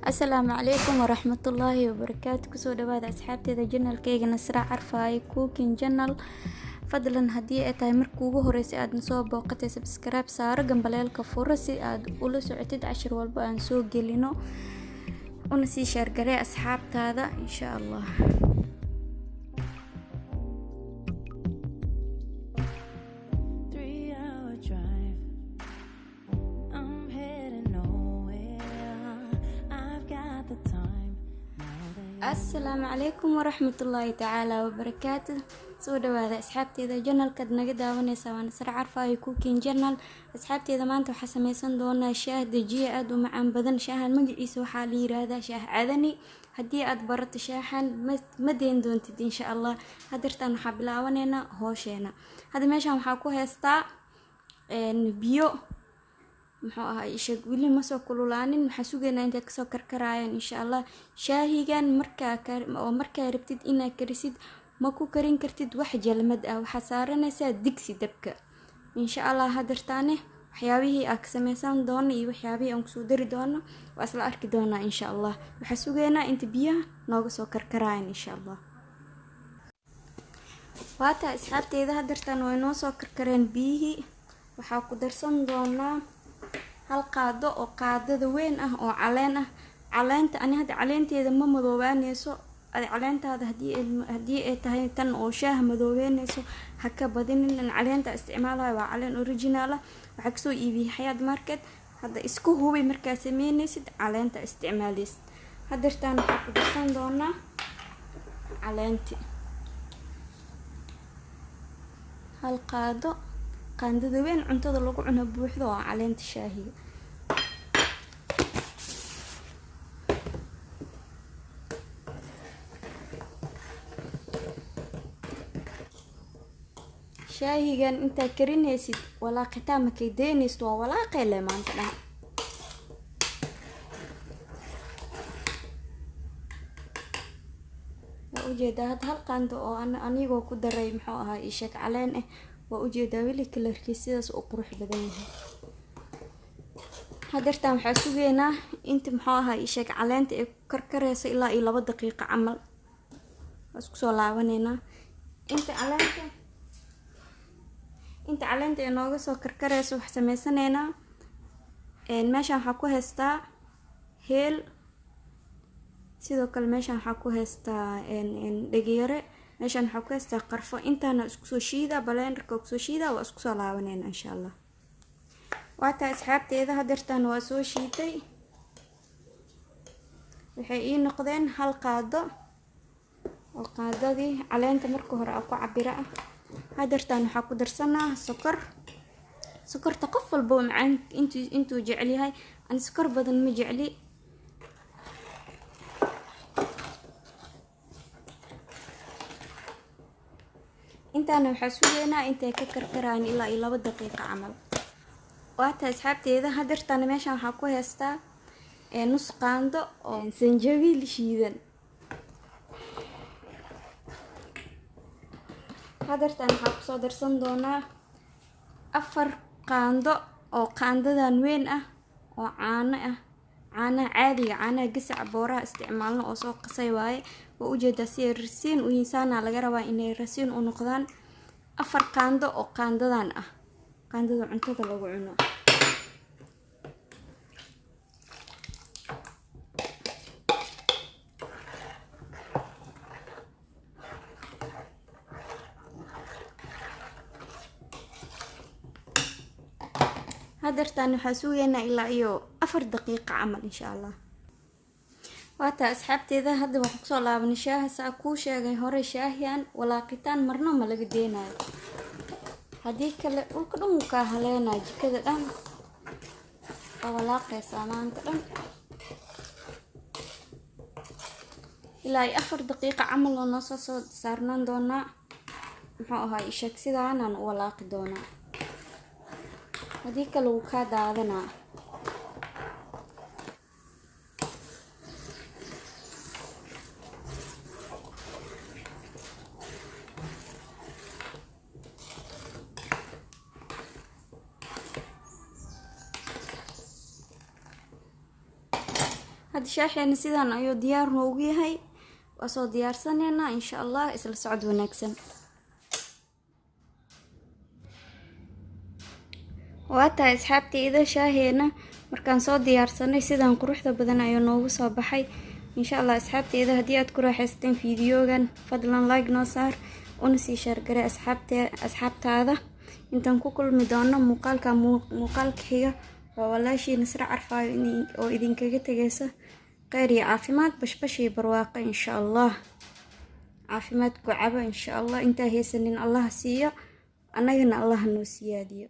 السلام عليكم ورحمة الله وبركاته. كسو دواada asxaabteeda janalkeyga Nasra Carfaaye Cooking Channel. fadlan haddii ay tahay markii ugu horeysay aad soo booqatay subscribe saaro gambaleelka furo si aad ula socotid cashir walba aan soo gelino una sii share garee asxaabtaada insha Allah. السلام عليكم ورحمة الله تعالى وبركاته. سو دواada asxaabteeda janalka naga daawanaysa waan Nasra Carfaaye Cooking Channel. asxaabteeda maanta waxa sameysan doonaa shaah dajiye aad u macaan badan. shaahan magaciisa waxa la yiraahdaa shaah cadani. haddii aad barato shaahan ma deen doontid insha Allah. hadirtaan waxa bilaawaneena hoosheena. hadda meeshan waxa ku heystaa biyo muxuu ahaa ishag wili ma soo kululaanin waxa sugeynaa inta ka soo karkarayaan insha Allah. shaahigan markaa rabtid inaad karisid ma ku karin kartid wax jalmad ah, waxa saaranaysaa digsi dabka insha Allah. hadirtaane waxyaabihii aad sameysan doono iyo waxyaabihii aan ku soo dari doono waa isla arki doonaa insha Allah. waxa sugeynaa inta biyaha nooga soo karkarayaan insha Allah. waata asxaabteeda hadirtaan way noo soo karkareen biyihii. waxa ku darsan doonaa hal qaado oo qaadada weyn ah oo caleen ah. caleenta ani hadda caleenteeda ma madoobaanayso. caleentaada hadii ay tahay tan oo shaah madoobaanayso ha ka badinin. caleenta isticmaalayo waa caleen original ah waxa kasoo iibiyay Hayat Market. hadda isku hubi markaa sameynaysid caleenta isticmaalaysid. hadirtaan waxa ku darsan doonaa caleenti hal qaado qaandada weyn cuntada lagu cuno buuxdo oo caleenta shaahiga. shaahigan inta karinaysid walaaqita ma kaydeynaysid waa walaaqay le maanta dhan. waa ujeedaa hal qaando oo anigoo ku daray muxuu ahaa ishak caleen ah. waa ujeedaa wili kalarkiisa sidaas u qurux badan yahay. hadirtaan waxa sugeynaa inta muxuu ahaa ishak caleenta ay karkarayso ilaa 2 daqiiqo camal. isku soo laabaneena inta caleenta ay nooga soo karkarayso wax sameysaneena. meeshan waxa ku heystaa heel. sidoo kale meeshan waxa ku heystaa dhagiyare. meeshan waxa ku heystaa qarfo. intaana isku soo shiida blenderka ku soo shiida waa isku soo laabaneena insha Allah. waata asxaabteeda hadirtaan waa soo shiitay. waxay ii noqdeen hal qaado oo qaadadii caleenta marka hore ku cabira ah. hadirtaan waxa ku darsanaa sokorta qof walba macaan intuu jecel yahay. aan sokor badan ma jecli. intaana waxa sugeynaa intay ka karkaraan ilaa 2 daqiiqo camal. waata asxaabteeda hadirtaan meeshan waxa ku heystaa nus qaando oo sanjabiil shiidan. hadirtaan waxa ku soo darsan doonaa 4 qaando oo qaandadan weyn ah oo caanaha caadiga caanaha gasac booraha isticmaalno oo soo qasay waaye. waa ujeedaa si rasiin u insaana laga rabaa inay rasiin u noqdaan. 4 qaando oo qaandadan ah qaandada cuntada lagu cuno. hadirtaan waxa sugeynaa ilaa iyo 4 daqiiqo camal insha Allah. waata asxaabteeda hadda waxa ku soo laabanay shaah saa ku sheegay hore shaahiyan walaaqitaan marna ma laga deenayo. hadii kale dhulka dhan ka haleena jikada dhan oo walaaqaysa maanta dhan ilaa 4 daqiiqo camal oo noo soo saarnaan doonaa. muxuu ahaa ishak sidaan aan u walaaqi doonaa. hadii kale uu ka daadanaa. هاد شاحن سيدان أيو ديار نوغي هاي وصو ديار سنينا إن شاء الله إسل سعود ونكسن واتها أصحابتي إذا شاهينا مركان صو ديار سنة سيدان قروحة بدنا أيو نوغو صباحي إن شاء الله أصحابتي إذا هدي أذكروا حستين فيديوغان فضلا لايك نوصار ونسي شاركري أصحابتي هذا intaan ku kulmi doono muuqaalka xiga waa walaashii Nasra Carfaayo oo idinkaga tagaysa khayr iyo caafimaad bashbash iyo barwaaqo insha Allah caafimaad ku caba insha Allah inta haysanin Allah siiyo anagana Allah noo siyaadiyo